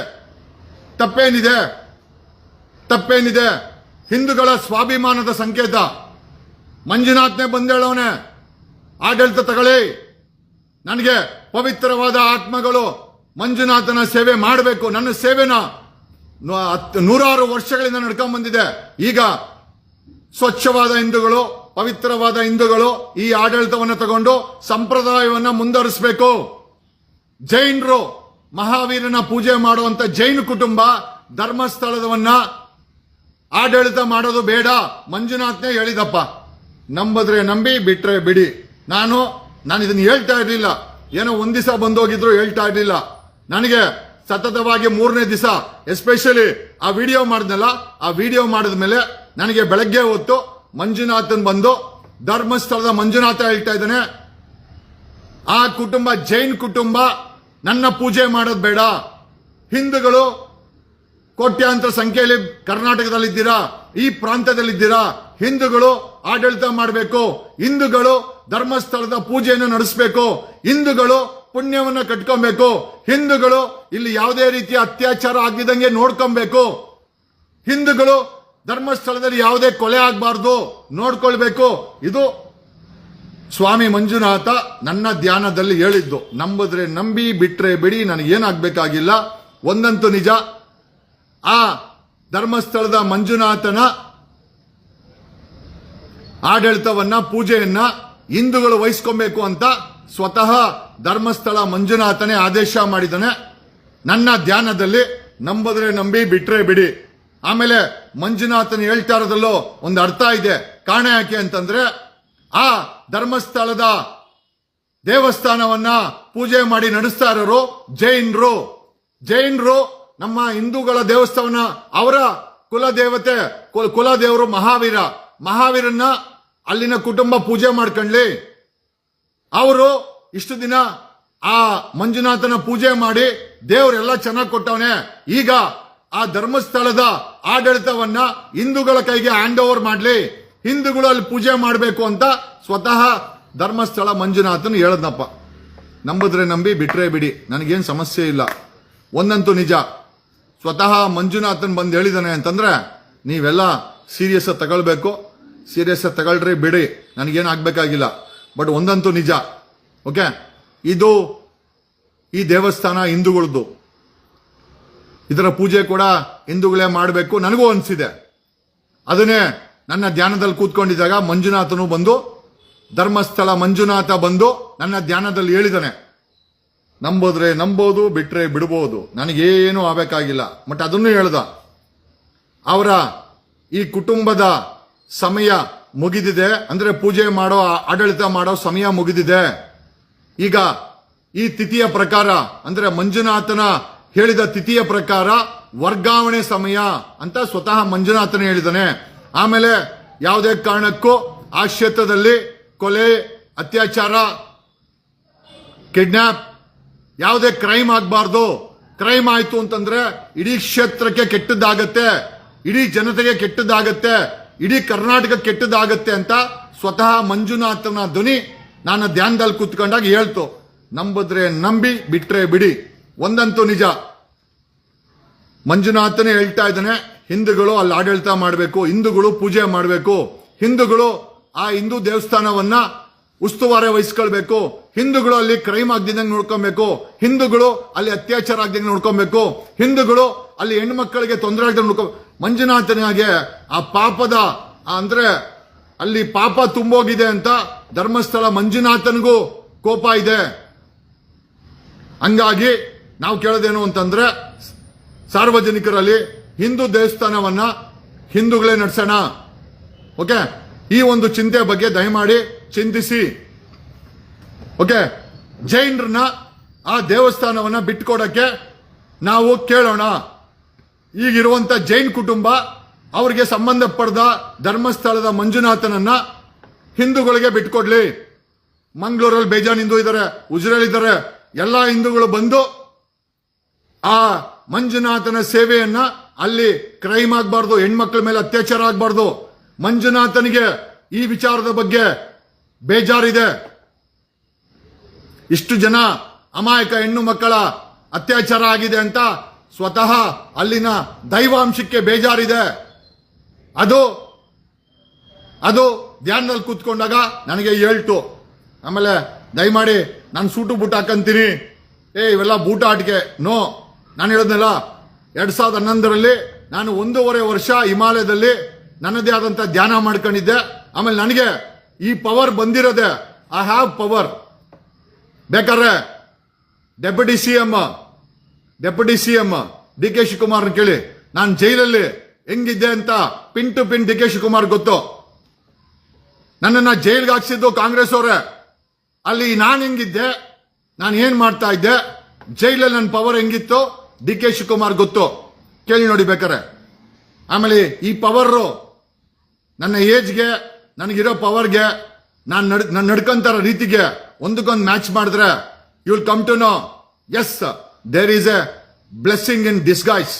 ತಪ್ಪೇನಿದೆ? ಹಿಂದೂಗಳ ಸ್ವಾಭಿಮಾನದ ಸಂಕೇತ ಮಂಜುನಾಥ್ನೇ ಬಂದೇಳವನೆ, ಆಡಳಿತ ತಗೊಳ್ಳಿ, ನನಗೆ ಪವಿತ್ರವಾದ ಆತ್ಮಗಳು ಮಂಜುನಾಥನ ಸೇವೆ ಮಾಡಬೇಕು. ನನ್ನ ಸೇವೆನ 100 ವರ್ಷಗಳಿಂದ ನಡ್ಕೊಂಡ್ ಬಂದಿದೆ. ಈಗ ಸ್ವಚ್ಛವಾದ ಹಿಂದೂಗಳು, ಪವಿತ್ರವಾದ ಹಿಂದೂಗಳು ಈ ಆಡಳಿತವನ್ನು ತಗೊಂಡು ಸಂಪ್ರದಾಯವನ್ನ ಮುಂದುವರಿಸಬೇಕು. ಜೈನರು ಮಹಾವೀರನ ಪೂಜೆ ಮಾಡುವಂತ ಜೈನ ಕುಟುಂಬ ಧರ್ಮಸ್ಥಳವನ್ನ ಆಡಳಿತ ಮಾಡೋದು ಬೇಡ, ಮಂಜುನಾಥ್ನೇ ಹೇಳಿದಪ್ಪ. ನಂಬಿದ್ರೆ ನಂಬಿ, ಬಿಟ್ರೆ ಬಿಡಿ. ನಾನು ಇದನ್ನ ಹೇಳ್ತಾ ಇರಲಿಲ್ಲ, ಏನೋ ಒಂದ್ ದಿವಸ ಬಂದೋಗಿದ್ರು ಹೇಳ್ತಾ ಇರಲಿಲ್ಲ. ನನಗೆ ಸತತವಾಗಿ 3ನೇ ದಿವಸ ಎಸ್ಪೆಷಲಿ ಆ ವಿಡಿಯೋ ಮಾಡಿದ್ನಲ್ಲ, ಆ ವಿಡಿಯೋ ಮಾಡಿದ್ಮೇಲೆ ನನಗೆ ಬೆಳಗ್ಗೆ ಹೊತ್ತು ಮಂಜುನಾಥನ್ ಬಂದು ಧರ್ಮಸ್ಥಳದ ಮಂಜುನಾಥ ಹೇಳ್ತಾ ಇದ್ದಾನೆ, ಆ ಕುಟುಂಬ ಜೈನ್ ಕುಟುಂಬ ನನ್ನ ಪೂಜೆ ಮಾಡೋದು ಬೇಡ. ಹಿಂದೂಗಳು ಕೋಟ್ಯಾಂತರ ಸಂಖ್ಯೆಯಲ್ಲಿ ಕರ್ನಾಟಕದಲ್ಲಿದ್ದೀರಾ, ಈ ಪ್ರಾಂತ್ಯದಲ್ಲಿದ್ದೀರಾ. ಹಿಂದೂಗಳು ಆಡಳಿತ ಮಾಡಬೇಕು, ಹಿಂದೂಗಳು ಧರ್ಮಸ್ಥಳದ ಪೂಜೆಯನ್ನು ನಡೆಸಬೇಕು, ಹಿಂದೂಗಳು ಪುಣ್ಯವನ್ನ ಕಟ್ಕೊಬೇಕು, ಹಿಂದೂಗಳು ಇಲ್ಲಿ ಯಾವುದೇ ರೀತಿಯ ಅತ್ಯಾಚಾರ ಆಗಿದಂಗೆ ನೋಡ್ಕೊಬೇಕು, ಹಿಂದೂಗಳು ಧರ್ಮಸ್ಥಳದಲ್ಲಿ ಯಾವುದೇ ಕೊಲೆ ಆಗಬಾರ್ದು ನೋಡ್ಕೊಳ್ಬೇಕು. ಇದು ಸ್ವಾಮಿ ಮಂಜುನಾಥ ನನ್ನ ಧ್ಯಾನದಲ್ಲಿ ಹೇಳಿದ್ದು. ನಂಬಿದ್ರೆ ನಂಬಿ, ಬಿಟ್ರೆ ಬಿಡಿ, ನನಗೇನಾಗಬೇಕಾಗಿಲ್ಲ. ಒಂದಂತೂ ನಿಜ, ಆ ಧರ್ಮಸ್ಥಳದ ಮಂಜುನಾಥನ ಆಡಳಿತವನ್ನ, ಪೂಜೆಯನ್ನ ಹಿಂದೂಗಳು ವಹಿಸ್ಕೊಬೇಕು ಅಂತ ಸ್ವತಃ ಧರ್ಮಸ್ಥಳ ಮಂಜುನಾಥನೇ ಆದೇಶ ಮಾಡಿದ್ದಾನೆ ನನ್ನ ಧ್ಯಾನದಲ್ಲಿ. ನಂಬಿದ್ರೆ ನಂಬಿ, ಬಿಟ್ರೆ ಬಿಡಿ. ಆಮೇಲೆ ಮಂಜುನಾಥನ ಹೇಳ್ತಾ ಇರೋದಲ್ಲೂ ಒಂದು ಅರ್ಥ ಇದೆ. ಕಾರಣ ಯಾಕೆ ಅಂತಂದ್ರೆ, ಆ ಧರ್ಮಸ್ಥಳದ ದೇವಸ್ಥಾನವನ್ನ ಪೂಜೆ ಮಾಡಿ ನಡೆಸ್ತಾ ಇರೋರು ಜೈನರು. ನಮ್ಮ ಹಿಂದೂಗಳ ದೇವಸ್ಥಾನ, ಅವರ ಕುಲದೇವತೆ, ಕುಲದೇವರು ಮಹಾವೀರನ್ನ ಅಲ್ಲಿನ ಕುಟುಂಬ ಪೂಜೆ ಮಾಡ್ಕೊಂಡ್ಲಿ. ಅವರು ಇಷ್ಟು ದಿನ ಆ ಮಂಜುನಾಥನ ಪೂಜೆ ಮಾಡಿ ದೇವರೆಲ್ಲ ಚೆನ್ನಾಗಿ ಕೊಟ್ಟವನೆ. ಈಗ ಆ ಧರ್ಮಸ್ಥಳದ ಆಡಳಿತವನ್ನ ಹಿಂದೂಗಳ ಕೈಗೆ ಹ್ಯಾಂಡ್ ಓವರ್ ಮಾಡ್ಲಿ, ಹಿಂದೂಗಳು ಅಲ್ಲಿ ಪೂಜೆ ಮಾಡಬೇಕು ಅಂತ ಸ್ವತಃ ಧರ್ಮಸ್ಥಳ ಮಂಜುನಾಥನ್ ಹೇಳದ್ನಪ್ಪ. ನಂಬಿದ್ರೆ ನಂಬಿ ಬಿಟ್ರೆ ಬಿಡಿ, ನನಗೇನು ಸಮಸ್ಯೆ ಇಲ್ಲ. ಒಂದಂತೂ ನಿಜ, ಸ್ವತಃ ಮಂಜುನಾಥನ್ ಬಂದು ಹೇಳಿದಾನೆ ಅಂತಂದ್ರೆ ನೀವೆಲ್ಲ ಸೀರಿಯಸ್ ತಗೊಳ್ಬೇಕು. ಸೀರಿಯಸ್ ತಗೊಳ್ರಿ ಬಿಡಿ, ನನಗೇನು ಆಗ್ಬೇಕಾಗಿಲ್ಲ. ಬಟ್ ಒಂದಂತೂ ನಿಜ, ಓಕೆ, ಇದು ಈ ದೇವಸ್ಥಾನ ಹಿಂದೂಗಳದ್ದು, ಇದರ ಪೂಜೆ ಕೂಡ ಹಿಂದೂಗಳೇ ಮಾಡಬೇಕು ನನಗೂ ಅನಿಸಿದೆ. ಅದನ್ನೇ ನನ್ನ ಧ್ಯಾನದಲ್ಲಿ ಕೂತ್ಕೊಂಡಿದ್ದಾಗ ಮಂಜುನಾಥನು ಬಂದು, ಧರ್ಮಸ್ಥಳ ಮಂಜುನಾಥ ಬಂದು ನನ್ನ ಧ್ಯಾನದಲ್ಲಿ ಹೇಳಿದಾನೆ, ನಂಬೋದ್ರೆ ನಂಬೋದು, ಬಿಟ್ರೆ ಬಿಡ್ಬೋದು, ನನಗೇನು ಆಗಬೇಕಾಗಿಲ್ಲ. ಬಟ್ ಅದನ್ನು ಹೇಳ್ದ, ಅವರ ಈ ಕುಟುಂಬದ ಸಮಯ ಮುಗಿದಿದೆ, ಅಂದ್ರೆ ಪೂಜೆ ಮಾಡೋ ಆಡಳಿತ ಮಾಡೋ ಸಮಯ ಮುಗಿದಿದೆ. ಈಗ ಈ ತಿಥಿಯ ಪ್ರಕಾರ, ಅಂದ್ರೆ ಮಂಜುನಾಥನ ಹೇಳಿದ ತಿಥಿಯ ಪ್ರಕಾರ ವರ್ಗಾವಣೆ ಸಮಯ ಅಂತ ಸ್ವತಃ ಮಂಜುನಾಥನೇ ಹೇಳಿದಾನೆ. ಆಮೇಲೆ ಯಾವುದೇ ಕಾರಣಕ್ಕೂ ಆ ಕ್ಷೇತ್ರದಲ್ಲಿ ಕೊಲೆ, ಅತ್ಯಾಚಾರ, ಕಿಡ್ನಾಪ್, ಯಾವುದೇ ಕ್ರೈಮ್ ಆಗಬಾರ್ದು. ಕ್ರೈಮ್ ಆಯ್ತು ಅಂತಂದ್ರೆ ಇಡೀ ಕ್ಷೇತ್ರಕ್ಕೆ ಕೆಟ್ಟದ್ದಾಗತ್ತೆ, ಇಡೀ ಜನತೆಗೆ ಕೆಟ್ಟದ್ದಾಗತ್ತೆ, ಇಡೀ ಕರ್ನಾಟಕ ಕೆಟ್ಟದ್ದಾಗತ್ತೆ ಅಂತ ಸ್ವತಃ ಮಂಜುನಾಥನ ಧ್ವನಿ ನಾನು ಧ್ಯಾನದಲ್ಲಿ ಕೂತ್ಕೊಂಡಾಗ ಹೇಳ್ತು. ನಂಬಿದ್ರೆ ನಂಬಿ, ಬಿಟ್ರೆ ಬಿಡಿ. ಒಂದಂತೂ ನಿಜ, ಮಂಜುನಾಥನೇ ಹೇಳ್ತಾ ಇದ್ದಾನೆ, ಹಿಂದೂಗಳು ಅಲ್ಲಿ ಆಡಳಿತ ಮಾಡಬೇಕು, ಹಿಂದೂಗಳು ಪೂಜೆ ಮಾಡಬೇಕು, ಹಿಂದೂಗಳು ಆ ಹಿಂದೂ ದೇವಸ್ಥಾನವನ್ನ ಉಸ್ತುವಾರಿ ವಹಿಸ್ಕೊಳ್ಬೇಕು, ಹಿಂದೂಗಳು ಅಲ್ಲಿ ಕ್ರೈಮ್ ಆಗದಿದ್ದಂಗೆ ನೋಡ್ಕೊಬೇಕು, ಹಿಂದೂಗಳು ಅಲ್ಲಿ ಅತ್ಯಾಚಾರ ಆಗದಂಗೆ ನೋಡ್ಕೊಬೇಕು, ಹಿಂದೂಗಳು ಅಲ್ಲಿ ಹೆಣ್ಮಕ್ಕಳಿಗೆ ತೊಂದರೆ ಆಗದಂಗೆ ನೋಡ್ಕೊ. ಮಂಜುನಾಥನಿಗೆ ಆ ಪಾಪದ ಅಂದ್ರೆ ಅಲ್ಲಿ ಪಾಪ ತುಂಬೋಗಿದೆ ಅಂತ ಧರ್ಮಸ್ಥಳ ಮಂಜುನಾಥನಿಗೂ ಕೋಪ ಇದೆ. ಹಂಗಾಗಿ ನಾವು ಕೇಳೋದೇನು ಅಂತಂದ್ರೆ, ಸಾರ್ವಜನಿಕರಲ್ಲಿ ಹಿಂದೂ ದೇವಸ್ಥಾನವನ್ನ ಹಿಂದೂಗಳೇ ನಡೆಸೋಣ. ಓಕೆ, ಈ ಒಂದು ಚಿಂತೆ ಬಗ್ಗೆ ದಯಮಾಡಿ ಚಿಂತಿಸಿ. ಓಕೆ, ಜೈನರನ್ನ ಆ ದೇವಸ್ಥಾನವನ್ನ ಬಿಟ್ಕೊಡಕ್ಕೆ ನಾವು ಕೇಳೋಣ. ಈಗಿರುವಂತ ಜೈನ್ ಕುಟುಂಬ ಅವರಿಗೆ ಸಂಬಂಧಪಟ್ಟ ಧರ್ಮಸ್ಥಳದ ಮಂಜುನಾಥನನ್ನ ಹಿಂದೂಗಳಿಗೆ ಬಿಟ್ಕೊಡ್ಲಿ. ಮಂಗಳೂರಲ್ಲಿ ಬೇಜಾನ್ ಹಿಂದೂ ಇದ್ದಾರೆ, ಉಜ್ರೇಲ್ ಇದ್ದಾರೆ, ಎಲ್ಲಾ ಹಿಂದೂಗಳು ಬಂದು ಆ ಮಂಜುನಾಥನ ಸೇವೆಯನ್ನ, ಅಲ್ಲಿ ಕ್ರೈಮ್ ಆಗಬಾರ್ದು, ಹೆಣ್ಮಕ್ಳ ಮೇಲೆ ಅತ್ಯಾಚಾರ ಆಗಬಾರ್ದು. ಮಂಜುನಾಥನಿಗೆ ಈ ವಿಚಾರದ ಬಗ್ಗೆ ಬೇಜಾರಿದೆ. ಇಷ್ಟು ಜನ ಅಮಾಯಕ ಹೆಣ್ಣು ಮಕ್ಕಳ ಅತ್ಯಾಚಾರ ಆಗಿದೆ ಅಂತ ಸ್ವತಃ ಅಲ್ಲಿನ ದೈವಾಂಶಕ್ಕೆ ಬೇಜಾರಿದೆ. ಅದು ಧ್ಯಾನದಲ್ಲಿ ಕೂತ್ಕೊಂಡಾಗ ನನಗೆ ಹೇಳ್ತು. ಆಮೇಲೆ ದಯಮಾಡಿ ನಾನು ಸೂಟು ಬೂಟ್ ಹಾಕಂತೀನಿ, ಇವೆಲ್ಲ ಬೂಟ ಆಟಿಕೆ ನೋ. ನಾನು ಹೇಳದ್ನಲ್ಲ, 2011ರಲ್ಲಿ ನಾನು 1.5 ವರ್ಷ ಹಿಮಾಲಯದಲ್ಲಿ ನನ್ನದೇ ಆದಂತ ಧ್ಯಾನ ಮಾಡ್ಕೊಂಡಿದ್ದೆ. ಆಮೇಲೆ ನನಗೆ ಈ ಪವರ್ ಬಂದಿರೋದೆ, ಐ ಹ್ಯಾವ್ ಪವರ್. ಬೇಕಾದ್ರೆ deputy CM D K Shivakumar ಕೇಳಿ, ನಾನು ಜೈಲಲ್ಲಿ ಹೆಂಗಿದ್ದೆ ಅಂತ pin to pin D K Shivakumar ಗೊತ್ತು. ನನ್ನನ್ನ ಜೈಲ್ಗೆ ಹಾಕ್ಸಿದ್ದು ಕಾಂಗ್ರೆಸ್ ಅವರೇ. ಅಲ್ಲಿ ನಾನು ಹೆಂಗಿದ್ದೆ, ನಾನು ಏನ್ ಮಾಡ್ತಾ ಇದ್ದೆ, ಜೈಲಲ್ಲಿ ನನ್ನ ಪವರ್ ಹೆಂಗಿತ್ತು ಡಿ ಕೆ ಶಿವಕುಮಾರ್ ಗೊತ್ತು, ಕೇಳಿ ನೋಡಿ ಬೇಕಾರೆ. ಆಮೇಲೆ ಈ ಪವರ್ ನನ್ನ ಏಜ್ಗೆ, ನನಗಿರೋ ಪವರ್ಗೆ, ನಾನು ನಡ್ಕೊಂತಾರ ರೀತಿಗೆ ಒಂದಕ್ಕೊಂದು ಮ್ಯಾಚ್ ಮಾಡಿದ್ರೆ you will come to know, yes there is a blessing in disguise.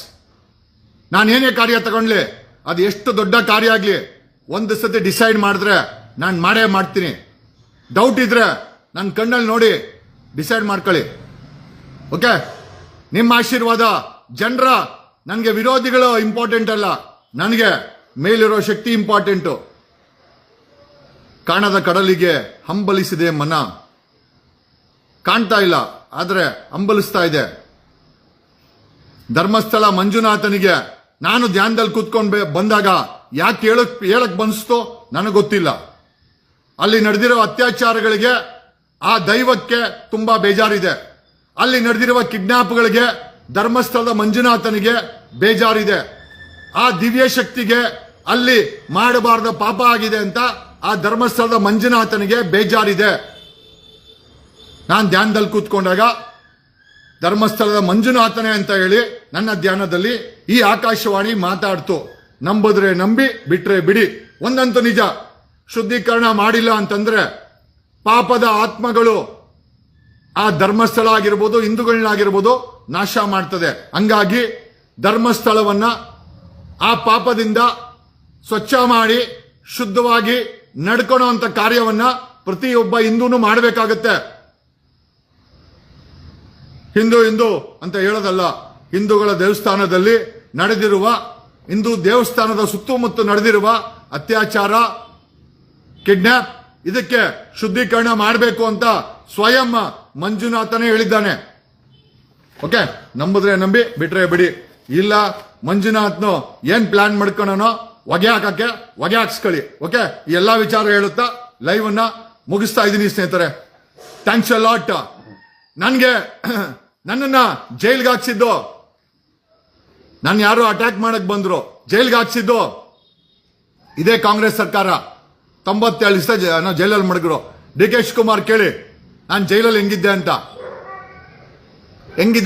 ನಾನು ಏನೇ ಕಾರ್ಯ ತಗೊಂಡ್ಲಿ, ಅದು ಎಷ್ಟು ದೊಡ್ಡ ಕಾರ್ಯ ಆಗ್ಲಿ, ಒಂದು ಸತಿ ಡಿಸೈಡ್ ಮಾಡಿದ್ರೆ ನಾನು ಮಾಡೇ ಮಾಡ್ತೀನಿ. ಡೌಟ್ ಇದ್ರೆ ನನ್ನ ಕಣ್ಣಲ್ಲಿ ನೋಡಿ ಡಿಸೈಡ್ ಮಾಡ್ಕೊಳ್ಳಿ. ಓಕೆ, ನಿಮ್ಮ ಆಶೀರ್ವಾದ, ಜನರ, ನನಗೆ ವಿರೋಧಿಗಳು ಇಂಪಾರ್ಟೆಂಟ್ ಅಲ್ಲ, ನನಗೆ ಮೇಲಿರೋ ಶಕ್ತಿ ಇಂಪಾರ್ಟೆಂಟು. ಕಾಣದ ಕಡಲಿಗೆ ಹಂಬಲಿಸಿದೆ ಮನ, ಕಾಣ್ತಾ ಇಲ್ಲ ಆದ್ರೆ ಹಂಬಲಿಸ್ತಾ ಇದೆ. ಧರ್ಮಸ್ಥಳ ಮಂಜುನಾಥನಿಗೆ ನಾನು ಧ್ಯಾನದಲ್ಲಿ ಕೂತ್ಕೊಂಡು ಬಂದಾಗ ಯಾಕೆ ಹೇಳಕ್ ಬನ್ನಿಸ್ತೋ ನನಗೆ ಗೊತ್ತಿಲ್ಲ. ಅಲ್ಲಿ ನಡೆದಿರುವ ಅತ್ಯಾಚಾರಗಳಿಗೆ ಆ ದೈವಕ್ಕೆ ತುಂಬಾ ಬೇಜಾರಿದೆ. ಅಲ್ಲಿ ನಡೆದಿರುವ ಕಿಡ್ನಾಪ್ಗಳಿಗೆ ಧರ್ಮಸ್ಥಳದ ಮಂಜುನಾಥನಿಗೆ ಬೇಜಾರಿದೆ. ಆ ದಿವ್ಯ ಶಕ್ತಿಗೆ ಅಲ್ಲಿ ಮಾಡಬಾರದ ಪಾಪ ಆಗಿದೆ ಅಂತ ಆ ಧರ್ಮಸ್ಥಳದ ಮಂಜುನಾಥನಿಗೆ ಬೇಜಾರಿದೆ. ನಾನು ಧ್ಯಾನದಲ್ಲಿ ಕೂತ್ಕೊಂಡಾಗ ಧರ್ಮಸ್ಥಳದ ಮಂಜುನಾಥನೇ ಅಂತ ಹೇಳಿ ನನ್ನ ಧ್ಯಾನದಲ್ಲಿ ಈ ಆಕಾಶವಾಣಿ ಮಾತಾಡ್ತು. ನಂಬಿದ್ರೆ ನಂಬಿ, ಬಿಟ್ರೆ ಬಿಡಿ. ಒಂದಂತೂ ನಿಜ, ಶುದ್ಧೀಕರಣ ಮಾಡಿಲ್ಲ ಅಂತಂದ್ರೆ ಪಾಪದ ಆತ್ಮಗಳು ಆ ಧರ್ಮಸ್ಥಳ ಆಗಿರ್ಬೋದು, ಹಿಂದೂಗಳನ್ನಾಗಿರ್ಬೋದು ನಾಶ ಮಾಡ್ತದೆ. ಹಂಗಾಗಿ ಧರ್ಮಸ್ಥಳವನ್ನ ಆ ಪಾಪದಿಂದ ಸ್ವಚ್ಛ ಮಾಡಿ ಶುದ್ಧವಾಗಿ ನಡ್ಕೊಳ್ಳೋ ಅಂತ ಕಾರ್ಯವನ್ನ ಪ್ರತಿಯೊಬ್ಬ ಹಿಂದೂನು ಮಾಡಬೇಕಾಗತ್ತೆ. ಹಿಂದೂ ಹಿಂದೂ ಅಂತ ಹೇಳೋದಲ್ಲ. ಹಿಂದೂಗಳ ದೇವಸ್ಥಾನದಲ್ಲಿ ನಡೆದಿರುವ, ಹಿಂದೂ ದೇವಸ್ಥಾನದ ಸುತ್ತಮುತ್ತ ನಡೆದಿರುವ ಅತ್ಯಾಚಾರ, ಕಿಡ್ನಾಪ್, ಇದಕ್ಕೆ ಶುದ್ಧೀಕರಣ ಮಾಡಬೇಕು ಅಂತ ಸ್ವಯಂ ಮಂಜುನಾಥನೇ ಹೇಳಿದ್ದಾನೆ. ಓಕೆ, ನಂಬಿದ್ರೆ ನಂಬಿ, ಬಿಟ್ರೆ ಬಿಡಿ. ಇಲ್ಲ ಮಂಜುನಾಥ್ನು ಏನ್ ಪ್ಲಾನ್ ಮಾಡ್ಕೊಳ್ಳೋನೋ ಹೊಗೆ ಹಾಕಕ್ಕೆ ಹೊಗೆ ಹಾಕ್ಸ್ಕೊಳ್ಳಿ. ಓಕೆ, ಈ ಎಲ್ಲಾ ವಿಚಾರ ಹೇಳುತ್ತಾ ಲೈವ್ ಅನ್ನ ಮುಗಿಸ್ತಾ ಇದ್ದೀನಿ ಸ್ನೇಹಿತರೆ. Thanks a lot. ನನ್ನನ್ನ ಜೈಲ್ಗೆ ಹಾಕ್ಸಿದ್ದು, ನಾನು ಯಾರು ಅಟ್ಯಾಕ್ ಮಾಡಕ್ ಬಂದ್ರು, ಜೈಲ್ಗೆ ಹಾಕ್ಸಿದ್ದು ಇದೇ ಕಾಂಗ್ರೆಸ್ ಸರ್ಕಾರ. 97 ದಿವಸ ಜೈಲಲ್ಲಿ ಮಡಗರು. ಡಿ ಕೆ ಶಿವಕುಮಾರ್ ಕೇಳಿ, ನಾನು ಜೈಲಲ್ಲಿ ಹೆಂಗಿದ್ದೆ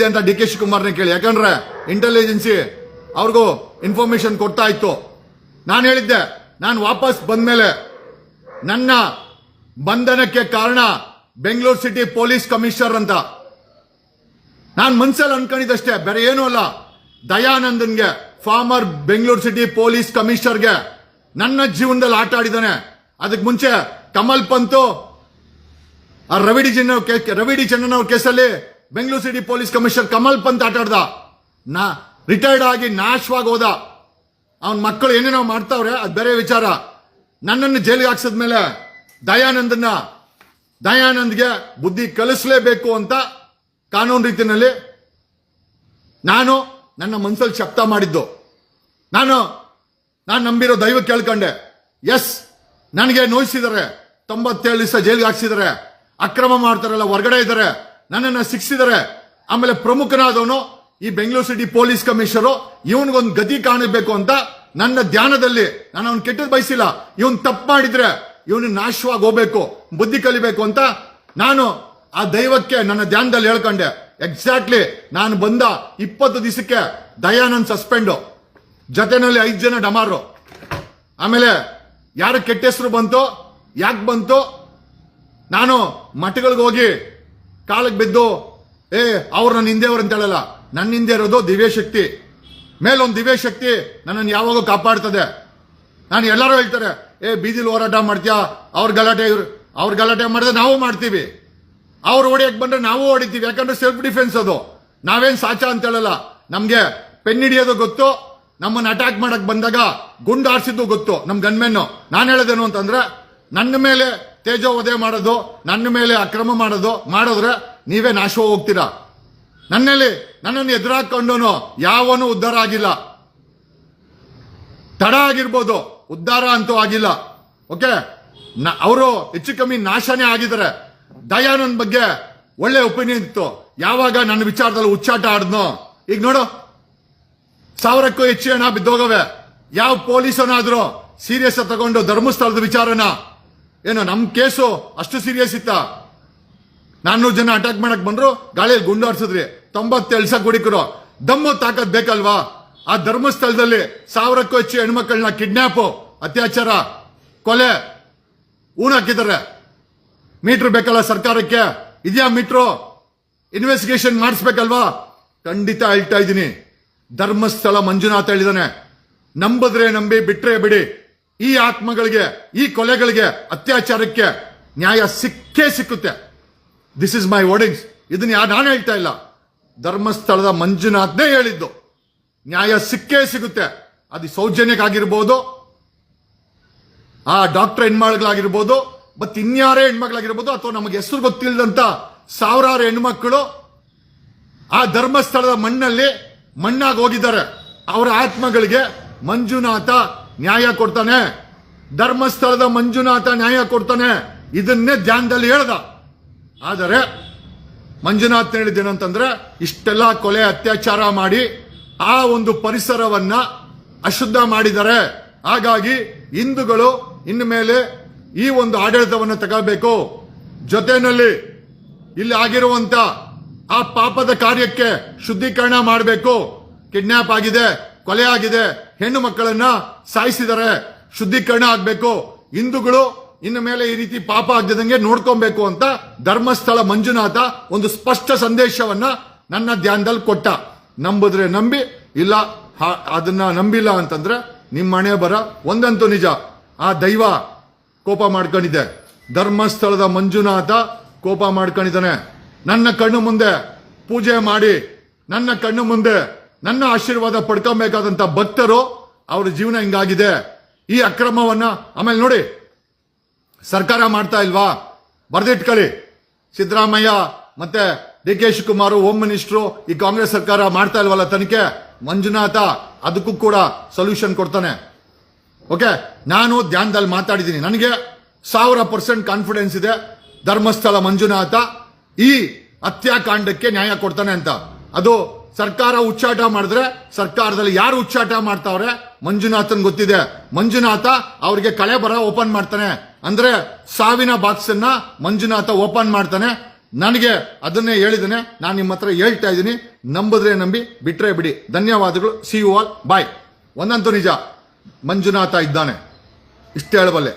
ಅಂತ ಡಿ ಕೆ ಶಿವಕುಮಾರ್ನೇ ಕೇಳಿ. ಯಾಕಂದ್ರೆ ಇಂಟೆಲಿಜೆನ್ಸಿ ಅವ್ರಿಗೂ ಇನ್ಫಾರ್ಮೇಶನ್ ಕೊಡ್ತಾ ಇತ್ತು. ನಾನು ಹೇಳಿದ್ದೆ, ನಾನು ವಾಪಸ್ ಬಂದ್ಮೇಲೆ ನನ್ನ ಬಂಧನಕ್ಕೆ ಕಾರಣ ಬೆಂಗಳೂರು ಸಿಟಿ ಪೊಲೀಸ್ ಕಮಿಷನರ್ ಅಂತ ನಾನು ಮನ್ಸಲ್ಲಿ ಅನ್ಕೊಂಡಿದ್ದಷ್ಟೇ, ಬೇರೆ ಏನೂ ಅಲ್ಲ. ದಯಾನಂದನ್ಗೆ, ಫಾರ್ಮರ್ ಬೆಂಗಳೂರು ಸಿಟಿ ಪೊಲೀಸ್ ಕಮಿಷನರ್ಗೆ ನನ್ನ ಜೀವನದಲ್ಲಿ ಆಟ ಆಡಿದ್ದಾನೆ. ಅದಕ್ಕೆ ಮುಂಚೆ ಕಮಲ್ ಪಂತು ಆ ರವಿ ಡಿ ಚಂದ್ರನ್ ಅವ್ರ ಕೇಸಲ್ಲಿ Bengaluru city police commissioner Kamal Pant ಆಟ ಆಡ್ದ. ರಿಟೈರ್ಡ್ ಆಗಿ ನಾಶವಾಗಿ ಹೋದ. ಅವನ ಮಕ್ಕಳು ಏನೇನೋ ಮಾಡ್ತಾವ್ರೆ, ಅದು ಬೇರೆ ವಿಚಾರ. ನನ್ನನ್ನು ಜೈಲಿಗೆ ಹಾಕ್ಸಿದ್ಮೇಲೆ ದಯಾನಂದ್ಗೆ ಬುದ್ಧಿ ಕಲಿಸಲೇಬೇಕು ಅಂತ ಕಾನೂನು ರೀತಿಯಲ್ಲಿ ನಾನು ನನ್ನ ಮನಸ್ಸಲ್ಲಿ ಶಬ್ದ ಮಾಡಿದ್ದು. ನಾನು ನಂಬಿರೋ ದೈವ ಕೇಳ್ಕೊಂಡೆ. ಎಸ್, ನನಗೆ ನೋಯಿಸಿದ್ದಾರೆ, 97 ದಿವಸ ಜೈಲಿಗೆ ಹಾಕ್ಸಿದ್ದಾರೆ, ಅಕ್ರಮ ಮಾಡ್ತಾರಲ್ಲ ಹೊರಗಡೆ ಇದ್ದಾರೆ, ನನ್ನನ್ನು ಶಿಕ್ಷಿಸಿದ್ದಾರೆ. ಆಮೇಲೆ ಪ್ರಮುಖನಾದವನು ಈ ಬೆಂಗಳೂರು ಸಿಟಿ ಪೊಲೀಸ್ ಕಮಿಷನರು, ಇವನಿಗೊಂದು ಗತಿ ಕಾಣಬೇಕು ಅಂತ ನನ್ನ ಧ್ಯಾನದಲ್ಲಿ ನಾನು ಅವನು ಕೆಟ್ಟದ್ದು ಬಯಸಿಲ್ಲ. ಇವನ್ ತಪ್ಪು ಮಾಡಿದ್ರೆ ಇವನು ನಾಶವಾಗಿ ಹೋಗ್ಬೇಕು, ಬುದ್ಧಿ ಕಲಿಬೇಕು ಅಂತ ನಾನು ಆ ದೈವಕ್ಕೆ ನನ್ನ ಧ್ಯಾನದಲ್ಲಿ ಹೇಳ್ಕೊಂಡೆ. ಎಕ್ಸಾಕ್ಟ್ಲಿ ನಾನು ಬಂದ 20 ದಿವಸಕ್ಕೆ ದಯಾನಂದ್ ಸಸ್ಪೆಂಡು, ಜೊತೆನಲ್ಲಿ 5 ಜನ ಡಮಾರು. ಆಮೇಲೆ ಯಾರ ಕೆಟ್ಟ ಹೆಸರು ಬಂತು, ಯಾಕೆ ಬಂತು, ನಾನು ಮಠಗಳಿಗೆ ಹೋಗಿ ಕಾಲಕ್ಕೆ ಬಿದ್ದು ಅವ್ರು ನನ್ನ ಹಿಂದೆಯವ್ರು ಅಂತ ಹೇಳಲ್ಲ. ನನ್ನ ಹಿಂದೆ ಇರೋದು ದಿವ್ಯಶಕ್ತಿ, ಮೇಲೊಂದು ದಿವ್ಯಶಕ್ತಿ ನನ್ನನ್ನು ಯಾವಾಗೂ ಕಾಪಾಡ್ತದೆ. ನಾನು ಎಲ್ಲರೂ ಹೇಳ್ತಾರೆ, ಬೀದಿಲಿ ಹೋರಾಟ ಮಾಡ್ತೀಯಾ, ಅವ್ರ ಗಲಾಟೆ ಮಾಡಿದ್ರೆ ನಾವು ಮಾಡ್ತೀವಿ, ಅವ್ರು ಹೊಡಿಯಕ್ಕೆ ಬಂದ್ರೆ ನಾವು ಹೊಡಿತೀವಿ. ಯಾಕಂದ್ರೆ ಸೆಲ್ಫ್ ಡಿಫೆನ್ಸ್ ಅದು. ನಾವೇನ್ ಸಾಚ ಅಂತ ಹೇಳಲ್ಲ. ನಮ್ಗೆ ಪೆನ್ ಹಿಡಿಯೋದು ಗೊತ್ತು, ನಮ್ಮನ್ನ ಅಟ್ಯಾಕ್ ಮಾಡಕ್ ಬಂದಾಗ ಗುಂಡು ಆರಿಸಿದ್ದು ಗೊತ್ತು ನಮ್ ಗನ್ಮೆನ್ನು. ನಾನು ಹೇಳೋದೇನು ಅಂತಂದ್ರೆ, ನನ್ನ ಮೇಲೆ ತೇಜೋವಧೆ ಮಾಡೋದು, ನನ್ನ ಮೇಲೆ ಅಕ್ರಮ ಮಾಡಿದ್ರೆ ನೀವೇ ನಾಶ ಹೋಗ್ತೀರಾ. ನನ್ನನ್ನು ಎದುರಾಕೊಂಡವನು ಯಾವನು ಉದ್ಧಾರ ಆಗಿಲ್ಲ. ತಡ ಆಗಿರ್ಬೋದು, ಉದ್ಧಾರ ಅಂತೂ ಆಗಿಲ್ಲ. ಓಕೆ, ಅವರು ಹೆಚ್ಚು ಕಮ್ಮಿ ನಾಶನೇ ಆಗಿದ್ದಾರೆ. ದಯಾನಂದ್ ಬಗ್ಗೆ ಒಳ್ಳೆ ಒಪಿನಿಯನ್ ಇತ್ತು. ಯಾವಾಗ ನನ್ನ ವಿಚಾರದಲ್ಲಿ ಹುಚ್ಚಾಟ ಆಡ್ನೋ, ಈಗ ನೋಡು 1000ಕ್ಕೂ ಹೆಚ್ಚು ಹಣ ಬಿದ್ದೋಗವೆ. ಯಾವ ಪೊಲೀಸನಾದ್ರೂ ಸೀರಿಯಸ್ ತಗೊಂಡು ಧರ್ಮಸ್ಥಳದ ವಿಚಾರನ, ಏನು ನಮ್ ಕೇಸು ಅಷ್ಟು ಸೀರಿಯಸ್ ಇತ್ತ? 400 ಜನ ಅಟ್ಯಾಕ್ ಮಾಡಕ್ ಬಂದ್ರು, ಗಾಳಿಯಲ್ಲಿ ಗುಂಡು ಹಾರಿಸಿದ್ರಿ, 97 ದಿವಸ ಗುಡಿಕರು. ದಮ್ಮು ತಾಕತ್ ಬೇಕಲ್ವಾ? ಆ ಧರ್ಮಸ್ಥಳದಲ್ಲಿ 1000ಕ್ಕೂ ಹೆಚ್ಚು ಹೆಣ್ಮಕ್ಳನ್ನ ಕಿಡ್ನಾಪ್, ಅತ್ಯಾಚಾರ, ಕೊಲೆ, ಹಾಕಿದ್ದಾರೆ. ಮೀಟರ್ ಬೇಕಲ್ಲ ಸರ್ಕಾರಕ್ಕೆ? ಇದೆಯಾ ಮೀಟ್ರು? ಇನ್ವೆಸ್ಟಿಗೇಷನ್ ಮಾಡಿಸ್ಬೇಕಲ್ವಾ? ಖಂಡಿತ ಹೇಳ್ತಾ ಇದ್ದೀನಿ, ಧರ್ಮಸ್ಥಳ ಮಂಜುನಾಥ ಹೇಳಿದಾನೆ, ನಂಬಿದ್ರೆ ನಂಬಿ, ಬಿಟ್ರೆ ಬಿಡಿ. ಈ ಆತ್ಮಗಳಿಗೆ, ಈ ಕೊಲೆಗಳಿಗೆ, ಅತ್ಯಾಚಾರಕ್ಕೆ ನ್ಯಾಯ ಸಿಕ್ಕೇ ಸಿಕ್ಕುತ್ತೆ. This is my wordings. ಇದನ್ನ ನಾನು ಹೇಳ್ತಾ ಇಲ್ಲ, ಧರ್ಮಸ್ಥಳದ ಮಂಜುನಾಥ್ನೇ ಹೇಳಿದ್ದು. ನ್ಯಾಯ ಸಿಕ್ಕೇ ಸಿಗುತ್ತೆ. ಅದು ಸೌಜನ್ಯಕ್ಕಾಗಿರ್ಬೋದು, ಆ ಡಾಕ್ಟರ್ ಹೆಣ್ಮಗಳಾಗಿರ್ಬೋದು, ಮತ್ ಇನ್ಯಾರೇ ಹೆಣ್ಮಗಳಾಗಿರ್ಬೋದು, ಅಥವಾ ನಮಗೆ ಹೆಸರು ಗೊತ್ತಿಲ್ಲದಂತ ಸಾವಿರಾರು ಹೆಣ್ಮಕ್ಳು ಆ ಧರ್ಮಸ್ಥಳದ ಮಣ್ಣಾಗಿ ಹೋಗಿದ್ದಾರೆ. ಅವರ ಆತ್ಮಗಳಿಗೆ ಮಂಜುನಾಥ ನ್ಯಾಯ ಕೊಡ್ತಾನೆ. ಧರ್ಮಸ್ಥಳದ ಮಂಜುನಾಥ ನ್ಯಾಯ ಕೊಡ್ತಾನೆ. ಇದನ್ನೇ ಧ್ಯಾನದಲ್ಲಿ ಹೇಳ್ದ. ಆದರೆ ಮಂಜುನಾಥ್ ಹೇಳಿದ್ದೇನಂತಂದ್ರೆ, ಇಷ್ಟೆಲ್ಲ ಕೊಲೆ ಅತ್ಯಾಚಾರ ಮಾಡಿ ಆ ಒಂದು ಪರಿಸರವನ್ನ ಅಶುದ್ಧ ಮಾಡಿದ್ದಾರೆ. ಹಾಗಾಗಿ ಹಿಂದೂಗಳು ಇನ್ನು ಮೇಲೆ ಈ ಒಂದು ಆಡಳಿತವನ್ನು ತಗೋಬೇಕು. ಜೊತೆಯಲ್ಲಿ ಇಲ್ಲಿ ಆಗಿರುವಂತ ಆ ಪಾಪದ ಕಾರ್ಯಕ್ಕೆ ಶುದ್ಧೀಕರಣ ಮಾಡಬೇಕು. ಕಿಡ್ನಾಪ್ ಆಗಿದೆ, ಕೊಲೆ ಆಗಿದೆ, ಹೆಣ್ಣು ಮಕ್ಕಳನ್ನ ಸಾಯಿಸಿದ್ದಾರೆ, ಶುದ್ಧೀಕರಣ ಆಗ್ಬೇಕು. ಹಿಂದೂಗಳು ಇನ್ನು ಮೇಲೆ ಈ ರೀತಿ ಪಾಪ ಆಗದಂಗೆ ನೋಡ್ಕೊಬೇಕು ಅಂತ ಧರ್ಮಸ್ಥಳ ಮಂಜುನಾಥ ಒಂದು ಸ್ಪಷ್ಟ ಸಂದೇಶವನ್ನ ನನ್ನ ಧ್ಯಾನದಲ್ಲಿ ಕೊಟ್ಟ. ನಂಬಿದ್ರೆ ನಂಬಿ, ಇಲ್ಲ ಅದನ್ನ ನಂಬಿಲ್ಲ ಅಂತಂದ್ರೆ ನಿಮ್ಮ ಮನೆ ಬರ. ಒಂದಂತೂ ನಿಜ, ಆ ದೈವ ಕೋಪ ಮಾಡ್ಕೊಂಡಿದೆ. ಧರ್ಮಸ್ಥಳದ ಮಂಜುನಾಥ ಕೋಪ ಮಾಡ್ಕೊಂಡಿದ್ದಾನೆ. ನನ್ನ ಕಣ್ಣು ಮುಂದೆ ಪೂಜೆ ಮಾಡಿ ನನ್ನ ಕಣ್ಣು ಮುಂದೆ ನನ್ನ ಆಶೀರ್ವಾದ ಪಡ್ಕೊಬೇಕಾದಂತ ಭಕ್ತರು ಅವ್ರ ಜೀವನ ಹಿಂಗಾಗಿದೆ. ಈ ಅಕ್ರಮವನ್ನ ಆಮೇಲೆ ನೋಡಿ, ಸರ್ಕಾರ ಮಾಡ್ತಾ ಇಲ್ವಾ? ಬರ್ದಿಟ್ಕೊಳ್ಳಿ. ಸಿದ್ದರಾಮಯ್ಯ ಮತ್ತೆ D K Shivakumar home minister, ಈ ಕಾಂಗ್ರೆಸ್ ಸರ್ಕಾರ ಮಾಡ್ತಾ ಇಲ್ವಲ್ಲ ತನಿಖೆ, ಮಂಜುನಾಥ ಅದಕ್ಕೂ ಕೂಡ ಸೊಲ್ಯೂಷನ್ ಕೊಡ್ತಾನೆ. ಓಕೆ, ನಾನು ಧ್ಯಾನದಲ್ಲಿ ಮಾತಾಡಿದ್ದೀನಿ. ನನಗೆ 1000% ಕಾನ್ಫಿಡೆನ್ಸ್ ಇದೆ ಧರ್ಮಸ್ಥಳ ಮಂಜುನಾಥ ಈ ಹತ್ಯಾಕಾಂಡಕ್ಕೆ ನ್ಯಾಯ ಕೊಡ್ತಾನೆ ಅಂತ. ಅದು ಸರ್ಕಾರ ಉಚ್ಚಾಟ ಮಾಡಿದ್ರೆ, ಸರ್ಕಾರದಲ್ಲಿ ಯಾರು ಉಚ್ಚಾಟ ಮಾಡ್ತಾವ್ರೆ ಮಂಜುನಾಥನ್ ಗೊತ್ತಿದೆ. ಮಂಜುನಾಥ ಅವ್ರಿಗೆ ಕಳೆ ಬರ ಓಪನ್ ಮಾಡ್ತಾನೆ, ಅಂದ್ರೆ ಸಾವಿನ ಬಾಕ್ಸ್ ಅನ್ನ ಮಂಜುನಾಥ ಓಪನ್ ಮಾಡ್ತಾನೆ. ನನಗೆ ಅದನ್ನೇ ಹೇಳಿದ್ದೇನೆ, ನಾನು ನಿಮ್ಮ ಹತ್ರ ಹೇಳ್ತಾ ಇದ್ದೀನಿ. ನಂಬಿದ್ರೆ ನಂಬಿ, ಬಿಟ್ರೆ ಬಿಡಿ. ಧನ್ಯವಾದಗಳು. ಸಿ ಯು ಆಲ್, ಬಾಯ್. ಒಂದಂತೂ ನಿಜ, ಮಂಜುನಾಥ ಇದ್ದಾನೆ, ಇಷ್ಟೇ ಹೇಳಬಲ್ಲೆ.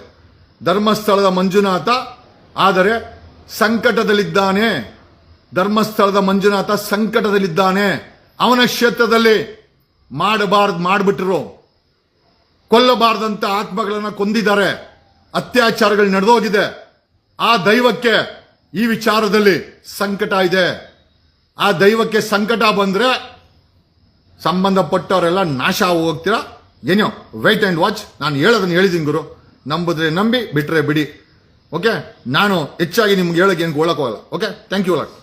ಧರ್ಮಸ್ಥಳದ ಮಂಜುನಾಥ ಆದರೆ ಸಂಕಟದಲ್ಲಿದ್ದಾನೆ. ಧರ್ಮಸ್ಥಳದ ಮಂಜುನಾಥ ಸಂಕಟದಲ್ಲಿದ್ದಾನೆ. ಅವನ ಕ್ಷೇತ್ರದಲ್ಲಿ ಮಾಡ್ಬಿಟ್ರು, ಕೊಲ್ಲಬಾರದಂತ ಆತ್ಮಗಳನ್ನ ಕೊಂದಿದ್ದಾರೆ, ಅತ್ಯಾಚಾರಗಳು ನಡೆದೋಗಿದೆ. ಆ ದೈವಕ್ಕೆ ಈ ವಿಚಾರದಲ್ಲಿ ಸಂಕಟ ಇದೆ. ಆ ದೈವಕ್ಕೆ ಸಂಕಟ ಬಂದ್ರೆ ಸಂಬಂಧಪಟ್ಟವರೆಲ್ಲ ನಾಶ ಹೋಗ್ತೀರಾ. ಏನೋ ವೇಟ್ ಅಂಡ್ ವಾಚ್. ನಾನು ಹೇಳೋದನ್ನ ಹೇಳಿದ್ದೀನಿ ಗುರು. ನಂಬಿದ್ರೆ ನಂಬಿ, ಬಿಟ್ರೆ ಬಿಡಿ. ಓಕೆ, ನಾನು ಹೆಚ್ಚಾಗಿ ನಿಮ್ಗೆ ಹೇಳಕ್ಕೆ ಏನು ಹೋಗಲ್ಲ. Okay, thank you.